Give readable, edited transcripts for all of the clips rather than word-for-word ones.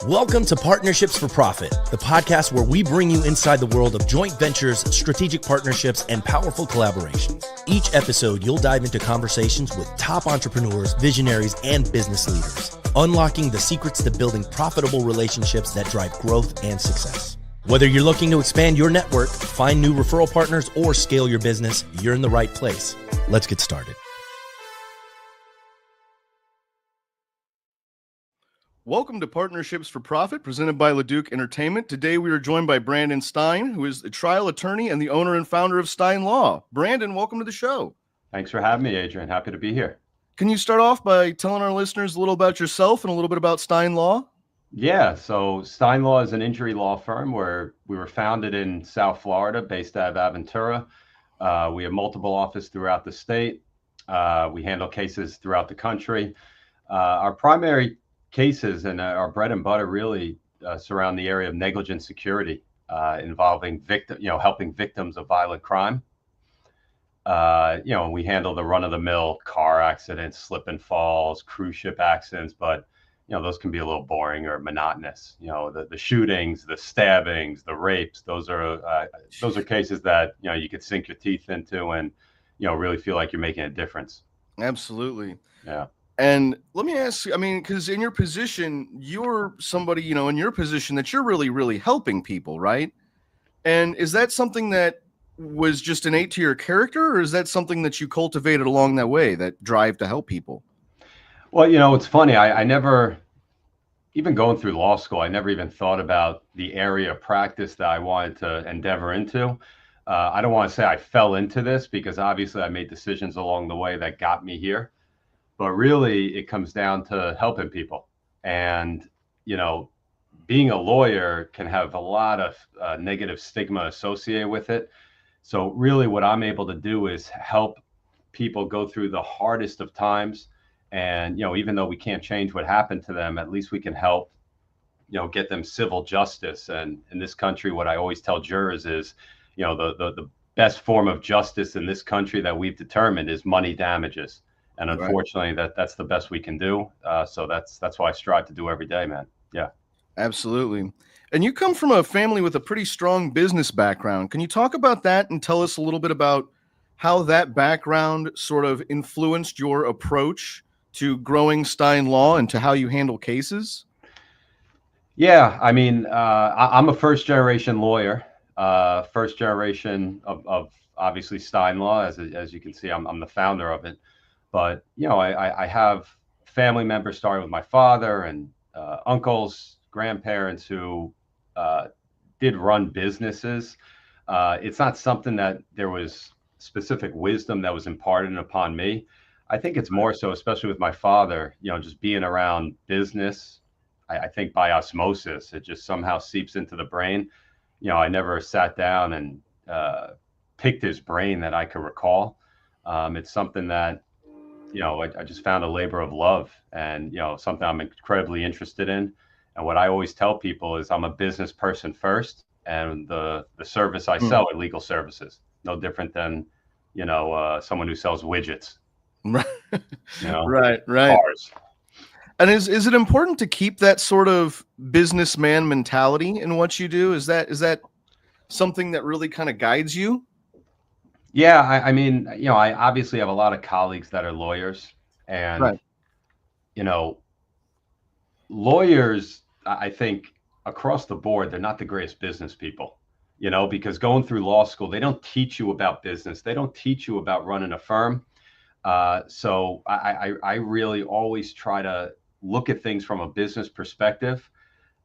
Welcome to Partnerships for Profit, the podcast where we bring you inside the world of joint ventures, strategic partnerships, and powerful collaborations. Each episode, you'll dive into conversations with top entrepreneurs, visionaries, and business leaders, unlocking the secrets to building profitable relationships that drive growth and success. Whether you're looking to expand your network, find new referral partners, or scale your business, you're in the right place. Let's get started. Welcome to Partnerships for Profit, presented by Leduc Entertainment. Today we are joined by Brandon Stein, who is the trial attorney and the owner and founder of SteinLaw. Brandon, welcome to the show. Thanks for having me, Adrian. Happy to be here. Can you start off by telling our listeners a little about yourself and a little bit about SteinLaw? Yeah, so SteinLaw is an injury law firm where we were founded in South Florida, based out of Aventura. We have multiple offices throughout the state. We handle cases throughout the country. Our primary cases and our bread and butter really surround the area of negligent security, involving helping victims of violent crime. We handle the run-of-the-mill car accidents, slip and falls, cruise ship accidents, but those can be a little boring or monotonous. The shootings, the stabbings, the rapes, those are cases that you could sink your teeth into and really feel like you're making a difference. Absolutely. Yeah. And let me ask you, because in your position, you're somebody, in your position that you're really, really helping people, right? And is that something that was just innate to your character, or is that something that you cultivated along that way, that drive to help people? Well, it's funny. I never, even going through law school, I never even thought about the area of practice that I wanted to endeavor into. I don't want to say I fell into this, because obviously I made decisions along the way that got me here. But really, it comes down to helping people. And, being a lawyer can have a lot of negative stigma associated with it. So really what I'm able to do is help people go through the hardest of times. And, even though we can't change what happened to them, at least we can help, get them civil justice. And in this country, what I always tell jurors is, the best form of justice in this country that we've determined is money damages. And unfortunately, that's the best we can do. So that's what I strive to do every day, man. Yeah, absolutely. And you come from a family with a pretty strong business background. Can you talk about that and tell us a little bit about how that background sort of influenced your approach to growing SteinLaw and to how you handle cases? Yeah, I'm a first-generation lawyer, first generation of obviously SteinLaw. As you can see, I'm the founder of it. But, I have family members, starting with my father and uncles, grandparents who did run businesses. It's not something that there was specific wisdom that was imparted upon me. I think it's more so, especially with my father, just being around business. I think by osmosis, it just somehow seeps into the brain. I never sat down and picked his brain that I could recall. It's something that I just found a labor of love, and, something I'm incredibly interested in. And what I always tell people is I'm a business person first, and the service I sell are legal services. No different than, someone who sells widgets. Right. Right. Cars. And is it important to keep that sort of businessman mentality in what you do? Is that something that really kind of guides you? Yeah, I obviously have a lot of colleagues that are lawyers, and, lawyers, I think across the board, they're not the greatest business people, because going through law school, they don't teach you about business. They don't teach you about running a firm. So I really always try to look at things from a business perspective.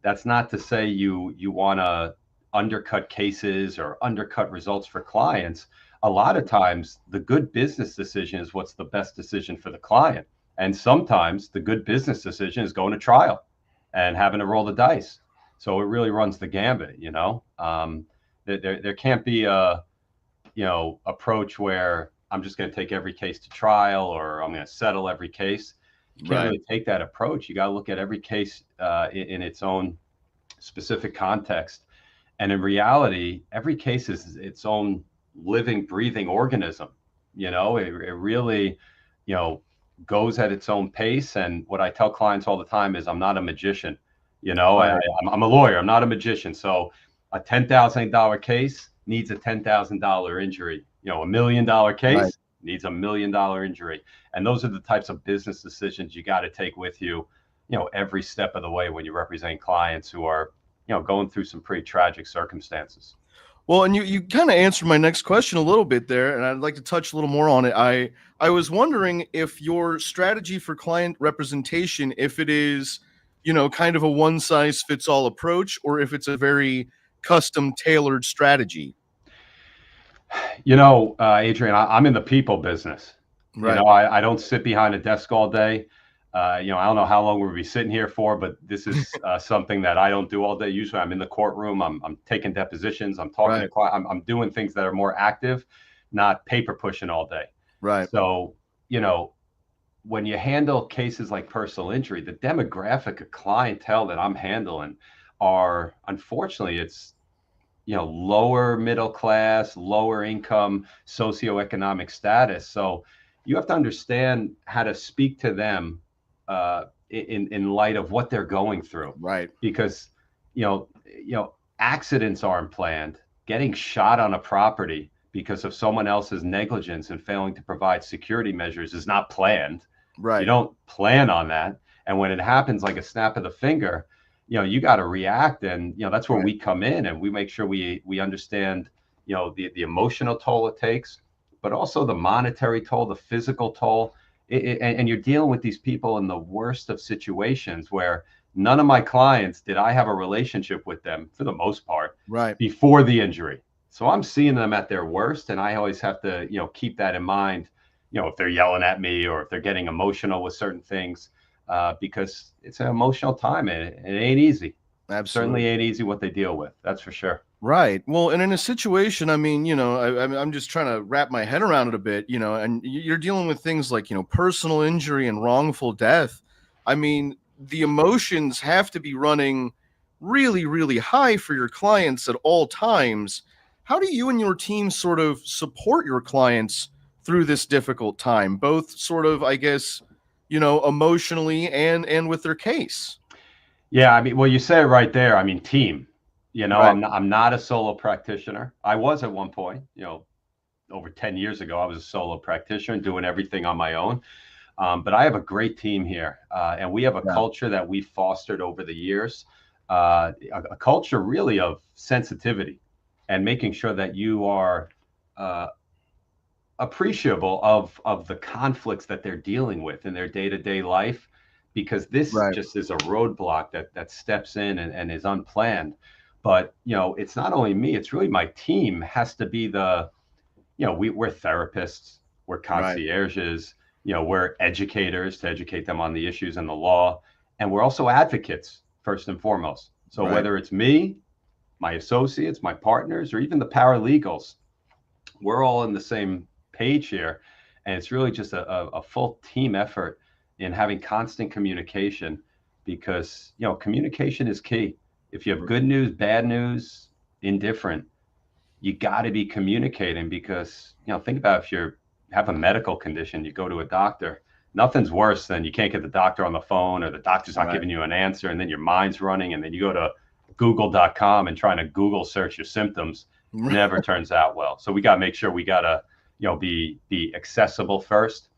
That's not to say you want to undercut cases or undercut results for clients. A lot of times the good business decision is what's the best decision for the client. And sometimes the good business decision is going to trial and having to roll the dice. So it really runs the gambit, there can't be a, approach where I'm just going to take every case to trial, or I'm going to settle every case. You can't really take that approach. You got to look at every case in its own specific context. And in reality, every case is its own living, breathing organism. It really, goes at its own pace. And what I tell clients all the time is I'm not a magician. Right. I'm a lawyer. I'm not a magician. So a $10,000 case needs a $10,000 injury. $1 million Right. case needs $1 million injury. And those are the types of business decisions you got to take with you, every step of the way when you represent clients who are, going through some pretty tragic circumstances. Well, and you kind of answered my next question a little bit there, and I'd like to touch a little more on it. I was wondering if your strategy for client representation, if it is, kind of a one size fits all approach, or if it's a very custom tailored strategy. Adrian, I'm in the people business. Right. I don't sit behind a desk all day. I don't know how long we'll be sitting here for, but this is something that I don't do all day. Usually I'm in the courtroom. I'm taking depositions. I'm talking to Right. clients. I'm doing things that are more active, not paper pushing all day. Right. So, when you handle cases like personal injury, the demographic of clientele that I'm handling are, unfortunately, it's lower middle class, lower income, socioeconomic status. So you have to understand how to speak to them in light of what they're going through. Right. Because accidents aren't planned. Getting shot on a property because of someone else's negligence and failing to provide security measures is not planned. Right. You don't plan on that. And when it happens like a snap of the finger, you got to react. And, that's where Right. we come in and we make sure we understand, the emotional toll it takes, but also the monetary toll, the physical toll. And you're dealing with these people in the worst of situations where none of my clients did I have a relationship with them for the most part Right. before the injury. So I'm seeing them at their worst. And I always have to, keep that in mind, if they're yelling at me or if they're getting emotional with certain things. Because it's an emotional time and it ain't easy. Absolutely. Certainly ain't easy what they deal with. That's for sure. Right. Well, and in a situation, I mean, I'm just trying to wrap my head around it a bit, and you're dealing with things like, personal injury and wrongful death. I mean, the emotions have to be running really, really high for your clients at all times. How do you and your team sort of support your clients through this difficult time, both sort of, I guess, emotionally and with their case? Yeah, I mean, well, you say it right there. I mean, team. Right. I'm not a solo practitioner. I was at one point, over 10 years ago, I was a solo practitioner and doing everything on my own. But I have a great team here, and we have a Yeah. culture that we fostered over the years, a culture really of sensitivity and making sure that you are appreciable of the conflicts that they're dealing with in their day-to-day life, because this Right. just is a roadblock that steps in and is unplanned. But it's not only me, it's really my team has to be we're therapists, we're Right. concierges, we're educators to educate them on the issues and the law, and we're also advocates first and foremost. So Right. whether it's me, my associates, my partners, or even the paralegals, we're all in the same page here. And it's really just a full team effort in having constant communication, because, communication is key. If you have good news, bad news, indifferent, you got to be communicating, because, think about if you have a medical condition, you go to a doctor, nothing's worse than you can't get the doctor on the phone or the doctor's not Right. giving you an answer. And then your mind's running and then you go to google.com and trying to Google search your symptoms. Never turns out well. So we got to make sure we got to, be accessible first,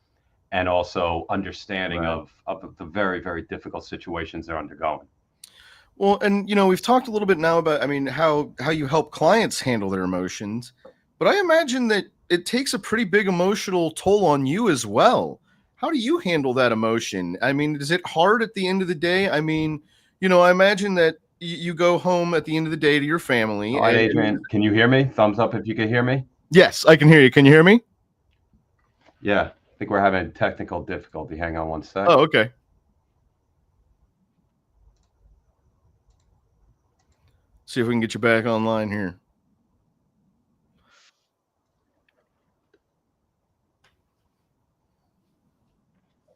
and also understanding Right. of the very, very difficult situations they're undergoing. Well, and we've talked a little bit now about, I mean, how you help clients handle their emotions, but I imagine that it takes a pretty big emotional toll on you as well. How do you handle that emotion? I mean, is it hard at the end of the day? I mean, I imagine that you go home at the end of the day to your family. All right, And Adrian, can you hear me? Thumbs up if you can hear me. yes, I can hear you. Can you hear me? Yeah, I think we're having technical difficulty. Hang on one sec. Oh, okay. See if we can get you back online here.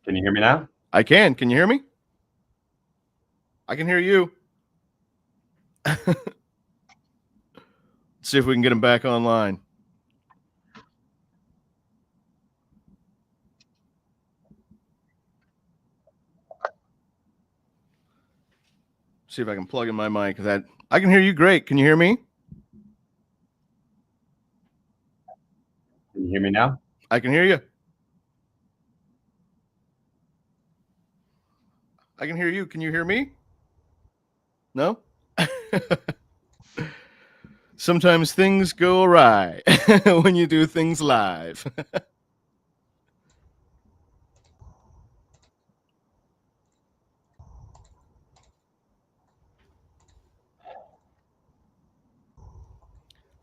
Can you hear me now? I can. Can you hear me? I can hear you. See if we can get him back online. See See if I can plug in my mic. That I can hear you great. Can you hear me? Can you hear me now? I can hear you. I can hear you. Can you hear me? No? Sometimes things go awry when you do things live.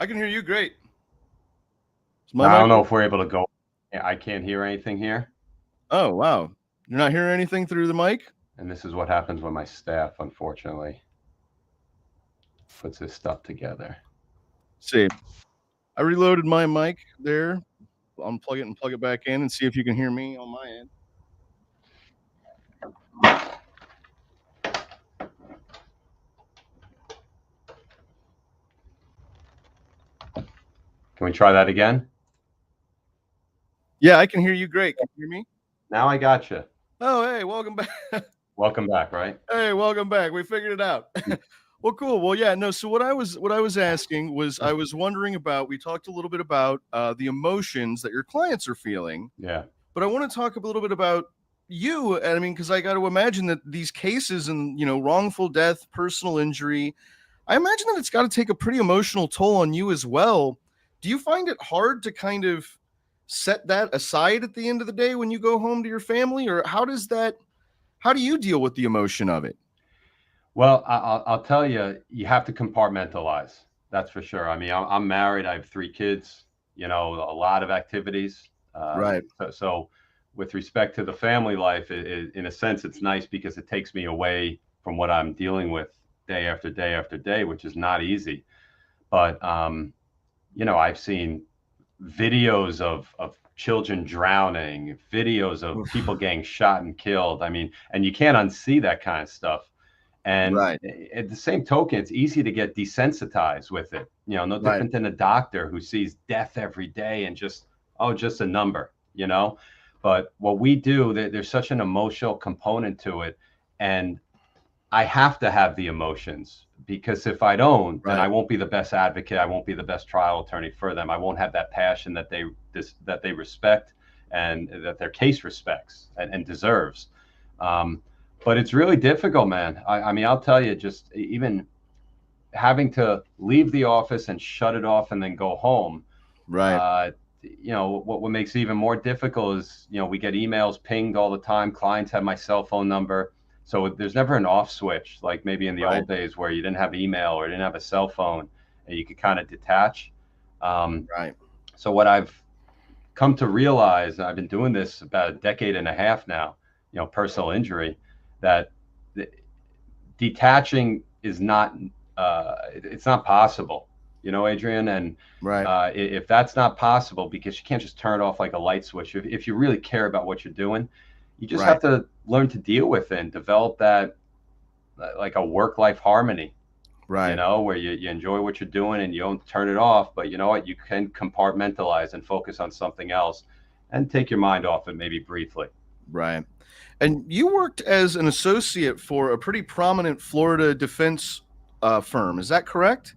I can hear you great. I don't know if we're able to go. I can't hear anything here. Oh, wow. You're not hearing anything through the mic? And this is what happens when my staff, unfortunately, puts this stuff together. See, I reloaded my mic there. Unplug it and plug it back in and see if you can hear me on my end. Can we try that again? Yeah, I can hear you great. Can you hear me? Now I got you. Oh, hey, welcome back. Welcome back, right? Hey, welcome back. We figured it out. Well, cool. Well, yeah, no. So what I was asking was, I was wondering about. We talked a little bit about the emotions that your clients are feeling. Yeah. But I want to talk a little bit about you. And I mean, because I got to imagine that these cases and wrongful death, personal injury, I imagine that it's got to take a pretty emotional toll on you as well. Do you find it hard to kind of set that aside at the end of the day when you go home to your family, or how do you deal with the emotion of it? Well, I'll tell you, you have to compartmentalize. That's for sure. I mean, I'm married. I have 3 kids, a lot of activities. Right. So with respect to the family life, in a sense, it's nice because it takes me away from what I'm dealing with day after day after day, which is not easy. But, I've seen videos of children drowning, videos of people getting shot and killed. I mean, and you can't unsee that kind of stuff. And Right. at the same token, it's easy to get desensitized with it. No different than a doctor who sees death every day and just a number, But what we do, there's such an emotional component to it. And I have to have the emotions, because if I don't, then I won't be the best advocate. I won't be the best trial attorney for them. I won't have that passion that they respect and that their case respects and deserves. But it's really difficult, man. I mean, I'll tell you, just even having to leave the office and shut it off and then go home. Right. What makes it even more difficult is, we get emails pinged all the time. Clients have my cell phone number. So there's never an off switch, like maybe in the old days where you didn't have email or didn't have a cell phone and you could kind of detach. Right. So what I've come to realize, I've been doing this about a decade and a half now, personal injury, that detaching is not, it's not possible, Adrian. And if that's not possible, because you can't just turn it off like a light switch. If you really care about what you're doing, you just have to learn to deal with it and develop that, like a work-life harmony, where you enjoy what you're doing and you don't turn it off, but you know what, you can compartmentalize and focus on something else and take your mind off it maybe briefly. Right. And you worked as an associate for a pretty prominent Florida defense firm. Is that correct?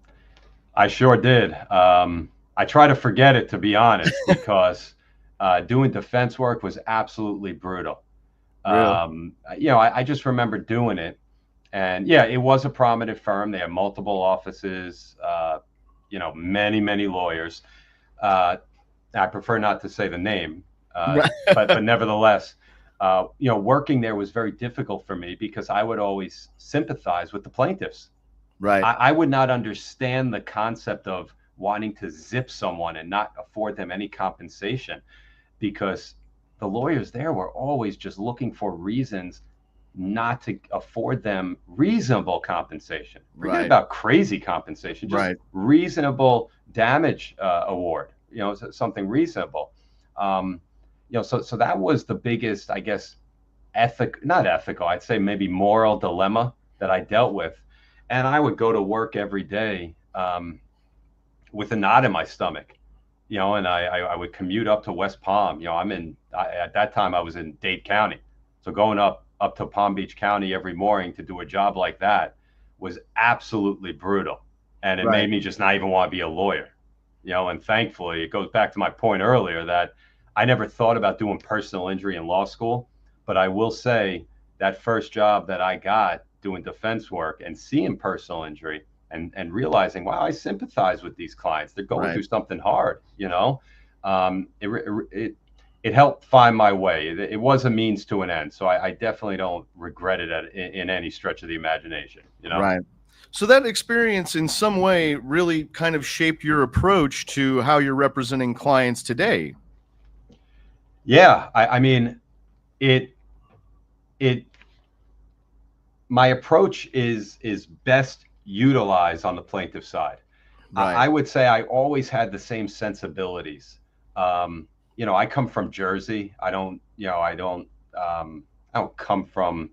I sure did. I try to forget it, to be honest, because doing defense work was absolutely brutal. Really? I just remember doing it, and it was a prominent firm. They had multiple offices, many lawyers. I prefer not to say the name, but nevertheless, working there was very difficult for me because I would always sympathize with the plaintiffs. Right. I would not understand the concept of wanting to zip someone and not afford them any compensation, because the lawyers there were always just looking for reasons not to afford them reasonable compensation. Forget about crazy compensation, just reasonable damage award, something reasonable. So that was the biggest, I guess, not ethical, I'd say maybe moral dilemma that I dealt with. And I would go to work every day with a knot in my stomach. And I would commute up to West Palm. At that time I was in Dade County. So going up to Palm Beach County every morning to do a job like that was absolutely brutal. And it Right. made me just not even want to be a lawyer, and thankfully it goes back to my point earlier that I never thought about doing personal injury in law school. But I will say that first job that I got doing defense work and seeing personal injury and realizing, wow, I sympathize with these clients. They're going Right. through something hard, it helped find my way. It was a means to an end. So I definitely don't regret it in any stretch of the imagination, Right. So that experience in some way really kind of shaped your approach to how you're representing clients today. Yeah. I mean, it my approach is best utilized on the plaintiff side. Right. I would say I always had the same sensibilities. I come from Jersey. I don't come from,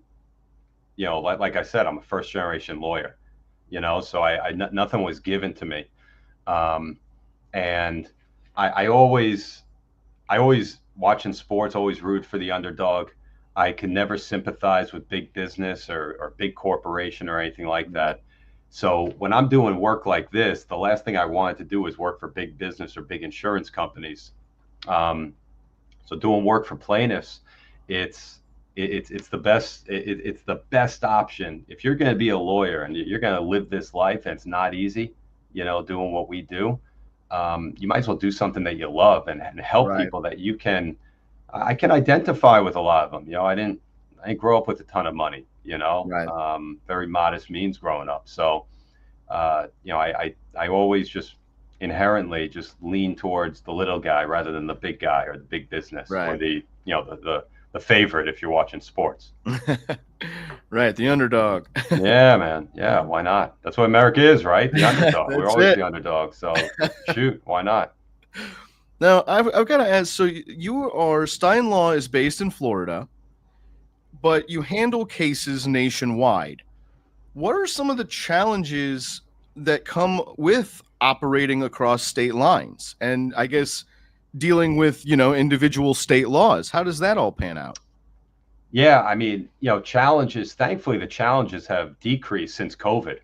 like I said, I'm a first generation lawyer, so nothing was given to me. And I always watching sports, always root for the underdog. I can never sympathize with big business or big corporation or anything like that. So when I'm doing work like this, the last thing I wanted to do is work for big business or big insurance companies. So doing work for plaintiffs, it's the best. It's the best option if you're going to be a lawyer and you're going to live this life. And it's not easy, doing what we do. You might as well do something that you love and help Right. people that you can. I can identify with a lot of them. I didn't grow up with a ton of money. Right. Very modest means growing up. So, I always just inherently just lean towards the little guy rather than the big guy or the big business or Right. the favorite if you're watching sports. Right. The underdog. Yeah, man. Yeah, why not? That's what America is, right? The underdog. We're That's always it. the underdog. So shoot, why not? Now, I've got to ask, so SteinLaw is based in Florida, but you handle cases nationwide. What are some of the challenges that come with operating across state lines? And I guess dealing with, individual state laws. How does that all pan out? Yeah, I mean, challenges. Thankfully, the challenges have decreased since COVID.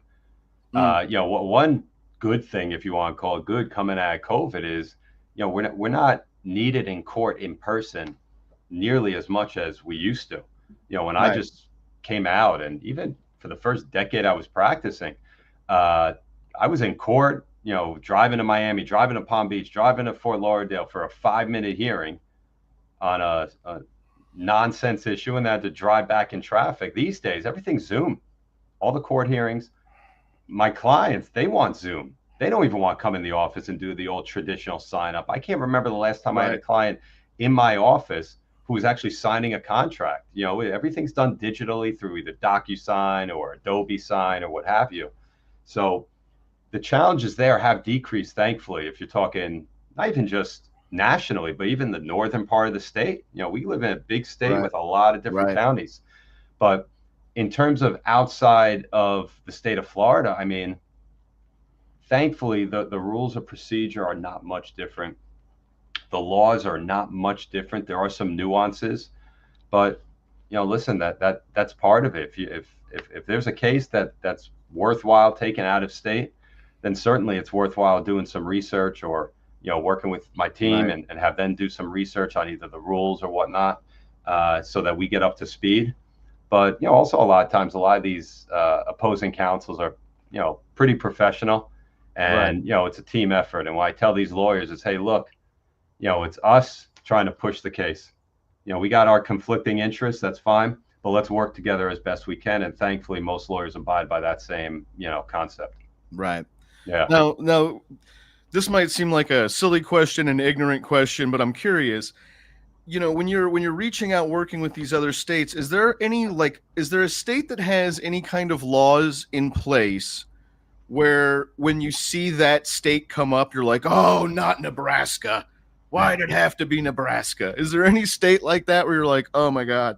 Mm. One good thing, if you want to call it good, coming out of COVID is, we're not needed in court in person nearly as much as we used to. When I Right. just came out, and even for the first decade I was practicing, I was in court, driving to Miami, driving to Palm Beach, driving to Fort Lauderdale for a 5-minute hearing on a nonsense issue, and had to drive back in traffic. These days, everything's Zoom. All the court hearings. My clients, they want Zoom. They don't even want to come in the office and do the old traditional sign up. I can't remember the last time I had a Right. client in my office who was actually signing a contract. Everything's done digitally through either DocuSign or Adobe Sign or what have you. So the challenges there have decreased, thankfully, if you're talking not even just nationally, but even the northern part of the state. We live in a big state Right. with a lot of different Right. counties. But in terms of outside of the state of Florida, I mean, thankfully, the rules of procedure are not much different. The laws are not much different. There are some nuances, but listen, that's part of it. If there's a case that's worthwhile taking out of state, then certainly it's worthwhile doing some research or working with my team Right. and have them do some research on either the rules or whatnot, so that we get up to speed. But also a lot of times, a lot of these opposing counsels are pretty professional, Right. and it's a team effort. And what I tell these lawyers is, hey, look, it's us trying to push the case. We got our conflicting interests. That's fine, but let's work together as best we can. And thankfully, most lawyers abide by that same concept. Right. Yeah. Now, this might seem like a silly question, an ignorant question, but I'm curious. When you're reaching out, working with these other states, is there a state that has any kind of laws in place where when you see that state come up, you're like, oh, not Nebraska. Why did it have to be Nebraska? Is there any state like that where you're like, oh my God?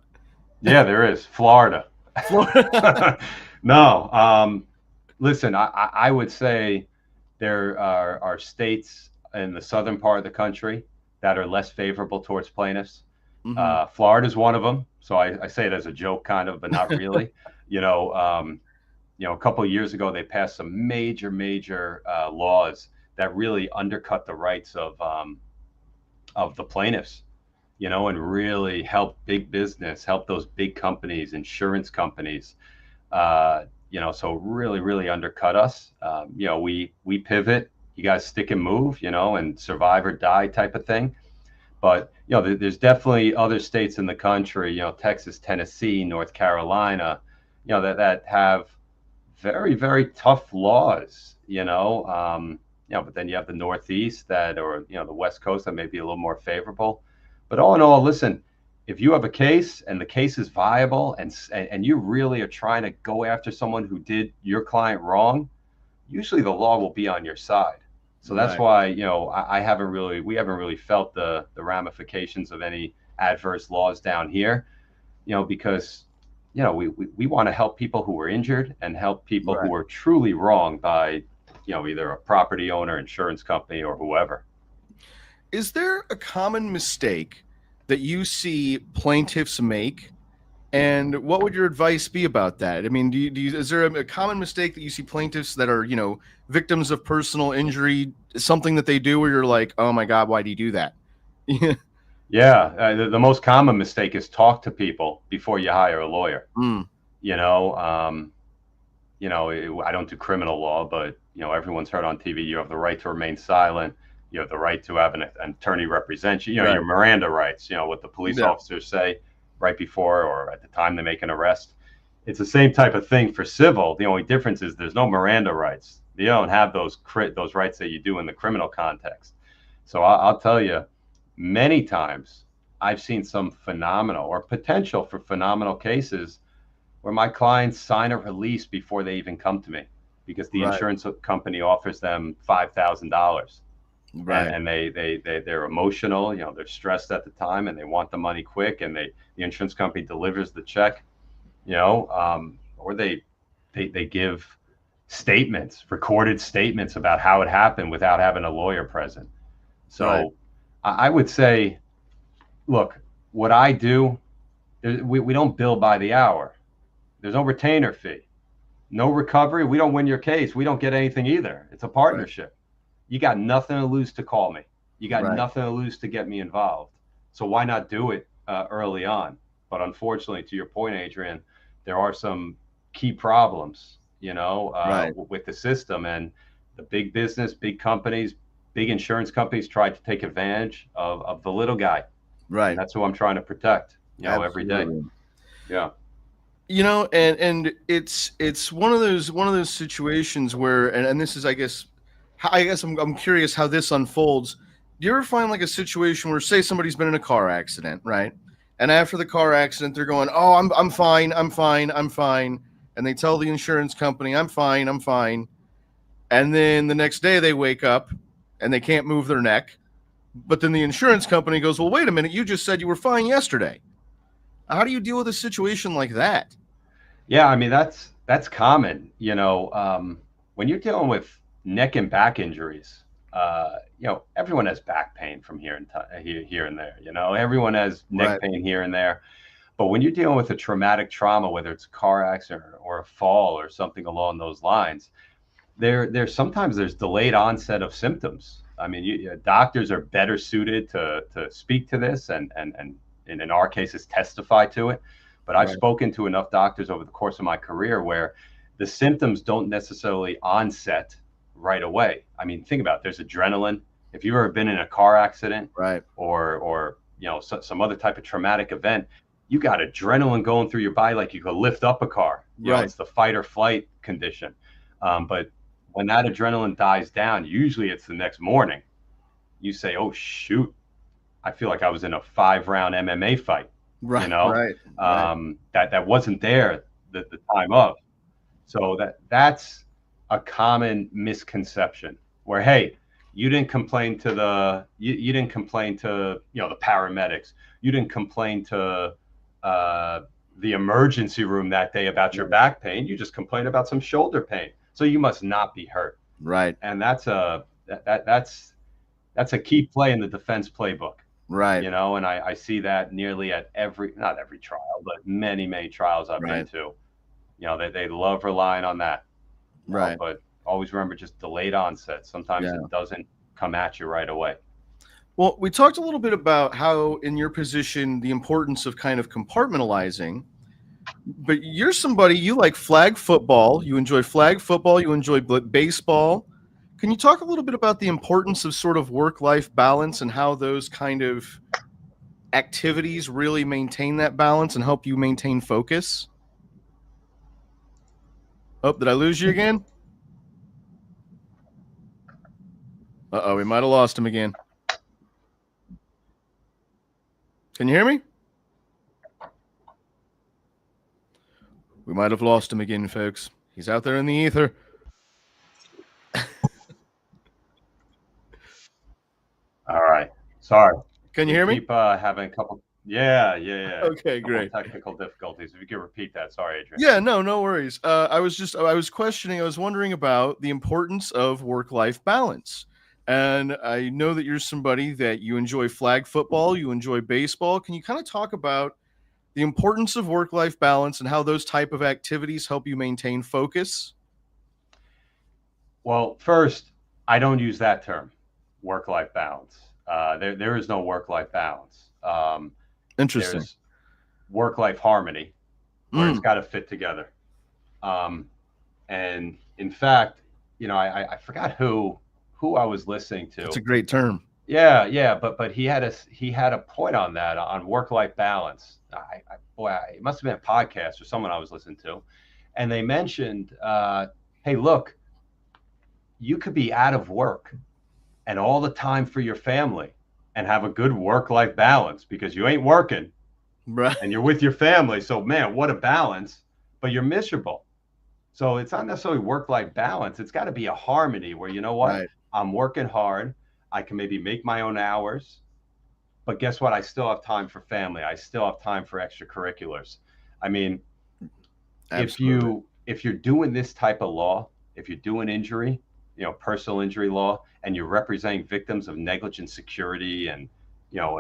Yeah, there is. Florida. Florida. No. Listen, I would say there are states in the southern part of the country that are less favorable towards plaintiffs. Florida is one of them. So I say it as a joke, kind of, but not really. A couple of years ago, they passed some major laws that really undercut the rights of the plaintiffs, and really help big business, help those big companies, insurance companies, so really undercut us. We pivot, you guys stick and move, and survive or die type of thing. But, there's definitely other states in the country, Texas, Tennessee, North Carolina, that have very tough laws, but then you have the Northeast or the West Coast that may be a little more favorable. But all in all, listen, if you have a case and the case is viable and you really are trying to go after someone who did your client wrong, usually the law will be on your side. So that's why, we haven't really felt the ramifications of any adverse laws down here, because, we want to help people who were injured and help people who were truly wronged by, either a property owner, insurance company, or whoever. Is there a common mistake that you see plaintiffs make? And what would your advice be about that? I mean, is there a common mistake that you see plaintiffs that are, victims of personal injury, something that they do where you're like, oh my God, why do you do that? Yeah. The most common mistake is talk to people before you hire a lawyer. I don't do criminal law, but, everyone's heard on TV, you have the right to remain silent. You have the right to have an attorney represent you, your Miranda rights, what the police officers say right before or at the time they make an arrest. It's the same type of thing for civil. The only difference is there's no Miranda rights. You don't have those rights that you do in the criminal context. So I'll tell you, many times I've seen some phenomenal or potential for phenomenal cases where my clients sign a release before they even come to me because the insurance company offers them $5,000. Right. And they're emotional, they're stressed at the time and they want the money quick, and the insurance company delivers the check, or they give recorded statements about how it happened without having a lawyer present. So I would say, look, what I do, we don't bill by the hour. There's no retainer fee, no recovery. We don't win your case. We don't get anything either. It's a partnership. Right. You got nothing to lose to call me. You got nothing to lose to get me involved. So why not do it early on? But unfortunately, to your point, Adrian, there are some key problems, with the system, and the big business, big companies, big insurance companies tried to take advantage of the little guy. Right. And that's who I'm trying to protect, every day. Yeah. And it's one of those situations where, and this is, I guess I'm curious how this unfolds. Do you ever find like a situation where, say, somebody's been in a car accident, right? And after the car accident, they're going, "Oh, I'm fine. And they tell the insurance company, I'm fine. And then the next day they wake up and they can't move their neck. But then the insurance company goes, "Well, wait a minute, you just said you were fine yesterday." How do you deal with a situation like that? Yeah, I mean, that's common. When you're dealing with neck and back injuries, everyone has back pain from here and there. Everyone has neck pain here and there. But when you're dealing with a traumatic trauma, whether it's a car accident or a fall or something along those lines, there's sometimes delayed onset of symptoms. I mean, doctors are better suited to speak to this and in our cases testify to it. But I've spoken to enough doctors over the course of my career where the symptoms don't necessarily onset right away. I mean, think about it. There's adrenaline. If you've ever been in a car accident, or some other type of traumatic event, you got adrenaline going through your body like you could lift up a car. It's the fight or flight condition. But when that adrenaline dies down, usually it's the next morning. You say, "Oh shoot, I feel like I was in a 5-round MMA fight." That wasn't there the time of. So that's a common misconception where, hey, you didn't complain to the paramedics. You didn't complain to the emergency room that day about your back pain. You just complained about some shoulder pain. So you must not be hurt. Right. And that's a key play in the defense playbook. Right. And I see that nearly at not every trial, but many trials I've been to. They love relying on that. Right. But always remember, just delayed onset. Sometimes Yeah. it doesn't come at you right away. Well, we talked a little bit about how, in your position, the importance of kind of compartmentalizing. But you're somebody, you like flag football. You enjoy flag football. You enjoy baseball. Can you talk a little bit about the importance of sort of work-life balance and how those kind of activities really maintain that balance and help you maintain focus? Oh, did I lose you again? Uh-oh, we might have lost him again. Can you hear me? We might have lost him again, folks. He's out there in the ether. All right. Sorry. Can you hear me? Keep having a couple. Yeah. Okay, great. Technical difficulties. If you could repeat that. Sorry, Adrian. Yeah, no worries. I was wondering about the importance of work-life balance. And I know that you're somebody that you enjoy flag football, you enjoy baseball. Can you kind of talk about the importance of work-life balance and how those type of activities help you maintain focus? Well, first, I don't use that term, work-life balance. There is no work-life balance. Interesting. There's work-life harmony, where it's got to fit together. And in fact, I forgot who I was listening to. It's a great term. Yeah, but he had a point on that, on work-life balance. It must have been a podcast or someone I was listening to, and they mentioned, hey, look, you could be out of work and all the time for your family and have a good work-life balance because you ain't working, right? And you're with your family. So, man, what a balance! But you're miserable. So it's not necessarily work-life balance. It's got to be a harmony where, you know what, right. I'm working hard. I can maybe make my own hours, but guess what? I still have time for family. I still have time for extracurriculars. I mean, Absolutely. if you're doing this type of law, if you're doing injury, personal injury law, and you're representing victims of negligent security and,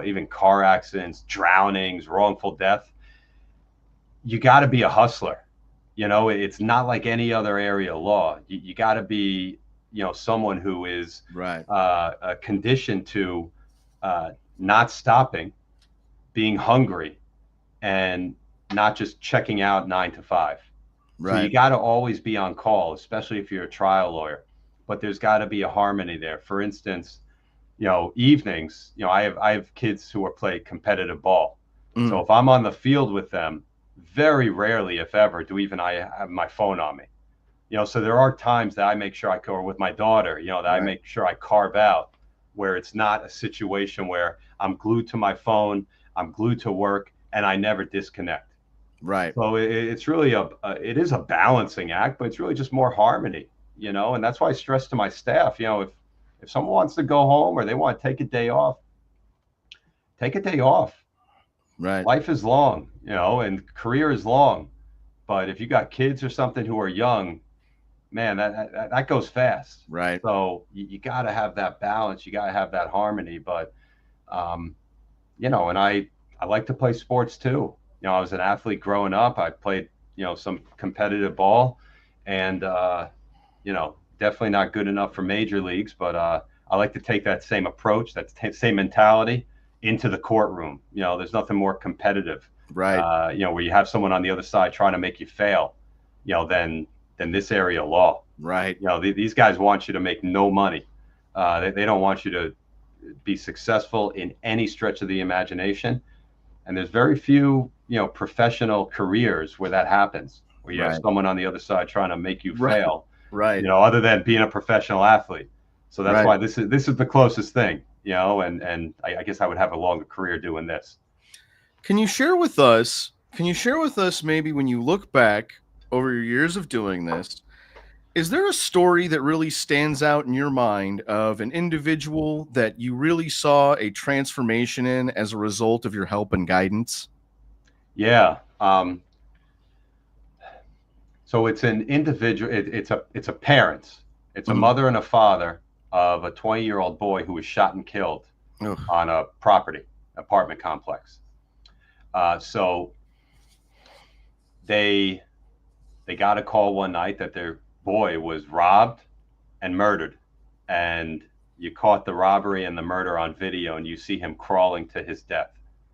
even car accidents, drownings, wrongful death, you got to be a hustler. It's not like any other area of law. You got to be, someone who is right. Conditioned to not stopping, being hungry, and not just checking out 9 to 5. Right. So you got to always be on call, especially if you're a trial lawyer. But there's got to be a harmony there. For instance, evenings, I have kids who are play competitive ball. So if I'm on the field with them, very rarely, if ever, I have my phone on me. So there are times that I make sure or with my daughter, that I make sure I carve out where it's not a situation where I'm glued to my phone, I'm glued to work, and I never disconnect. Right. So it's really it is a balancing act, but it's really just more harmony, and that's why I stress to my staff, if someone wants to go home or they want to take a day off, take a day off. Right. Life is long, and career is long. But if you got kids or something who are young, man, that goes fast. Right. So you got to have that balance. You got to have that harmony. But, and I like to play sports too. I was an athlete growing up. I played, some competitive ball, and, definitely not good enough for major leagues. But I like to take that same approach, that same mentality into the courtroom. There's nothing more competitive, right? Where you have someone on the other side trying to make you fail, than this area of law, right? These guys want you to make no money. They don't want you to be successful in any stretch of the imagination. And there's very few, professional careers where that happens, where you have someone on the other side trying to make you fail, right? Other than being a professional athlete. So that's why this is the closest thing. And I guess I would have a longer career doing this. Can you share with us maybe when you look back over your years of doing this, is there a story that really stands out in your mind of an individual that you really saw a transformation in as a result of your help and guidance? Yeah. So it's an individual, it's a parent, it's a mother and a father of a 20-year-old boy who was shot and killed on a apartment complex. So they They got a call one night that their boy was robbed and murdered. And you caught the robbery and the murder on video, and you see him crawling to his death,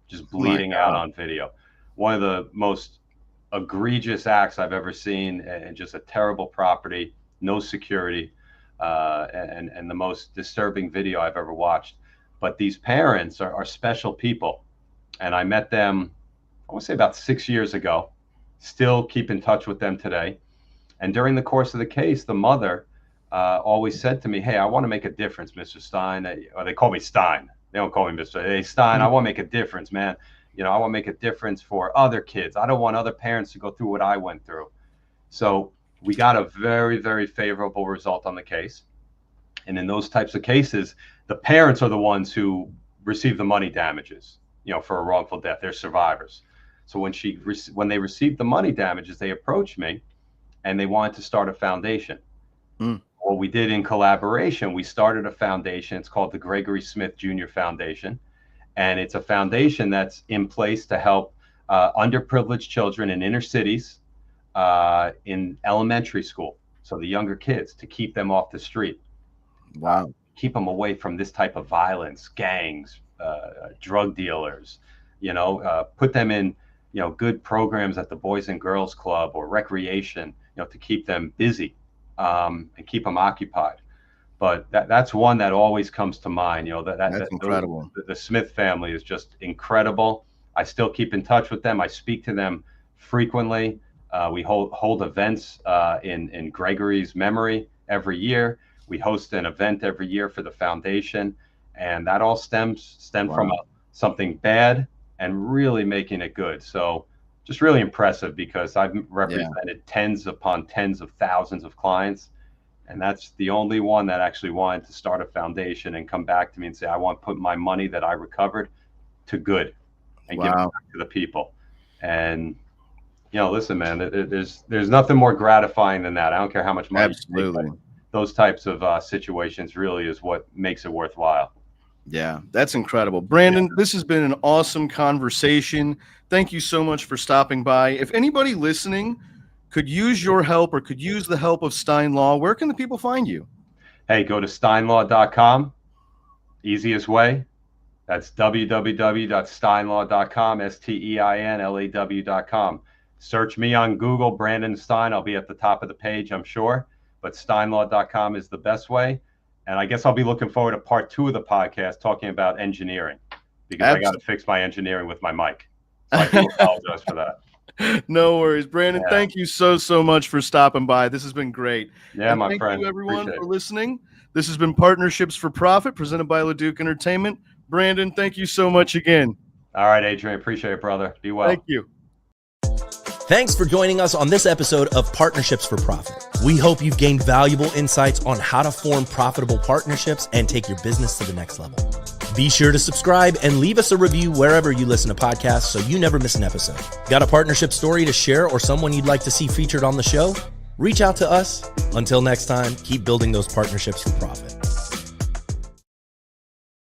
just bleeding out on video. One of the most egregious acts I've ever seen, and just a terrible property, no security, and the most disturbing video I've ever watched. But these parents are special people. And I met them, I want to say about 6 years ago, still keep in touch with them today. And during the course of the case, the mother always said to me, "Hey, I want to make a difference, Mr. Stein." Or they call me Stein. They don't call me Mr. Hey, Stein, I want to make a difference, man. I want to make a difference for other kids. I don't want other parents to go through what I went through. So we got a very, very favorable result on the case. And in those types of cases, the parents are the ones who receive the money damages, for a wrongful death. They're survivors. So when they received the money damages, they approached me and they wanted to start a foundation. What we did in collaboration, we started a foundation. It's called the Gregory Smith Jr. Foundation. And it's a foundation that's in place to help underprivileged children in inner cities in elementary school. So the younger kids, to keep them off the street. Wow. Keep them away from this type of violence, gangs, drug dealers, put them in, good programs at the Boys and Girls Club or recreation, to keep them busy and keep them occupied. But that's one that always comes to mind. That's incredible. The Smith family is just incredible. I still keep in touch with them. I speak to them frequently. We hold events in Gregory's memory every year. We host an event every year for the foundation, and that all stems from something bad and really making it good. So just really impressive, because I've represented tens upon tens of thousands of clients. And that's the only one that actually wanted to start a foundation and come back to me and say, I want to put my money that I recovered to good and give it back to the people. And, listen, man, there's nothing more gratifying than that. I don't care how much money. Absolutely. You make, those types of situations really is what makes it worthwhile. Yeah, that's incredible. Brandon, this has been an awesome conversation. Thank you so much for stopping by. If anybody listening could use your help or could use the help of SteinLaw, where can the people find you? Hey, go to SteinLaw.com. Easiest way. That's www.steinlaw.com, SteinLaw.com. Search me on Google, Brandon Stein. I'll be at the top of the page, I'm sure. But SteinLaw.com is the best way. And I guess I'll be looking forward to part 2 of the podcast, talking about engineering, because I got to fix my engineering with my mic. So I do apologize for that. No worries. Brandon, thank you so much for stopping by. This has been great. Yeah, my friend. Thank you, everyone, for listening. This has been Partnerships for Profit, presented by Leduc Entertainment. Brandon, thank you so much again. All right, Adrian. Appreciate it, brother. Be well. Thank you. Thanks for joining us on this episode of Partnerships for Profit. We hope you've gained valuable insights on how to form profitable partnerships and take your business to the next level. Be sure to subscribe and leave us a review wherever you listen to podcasts so you never miss an episode. Got a partnership story to share or someone you'd like to see featured on the show? Reach out to us. Until next time, keep building those partnerships for profit.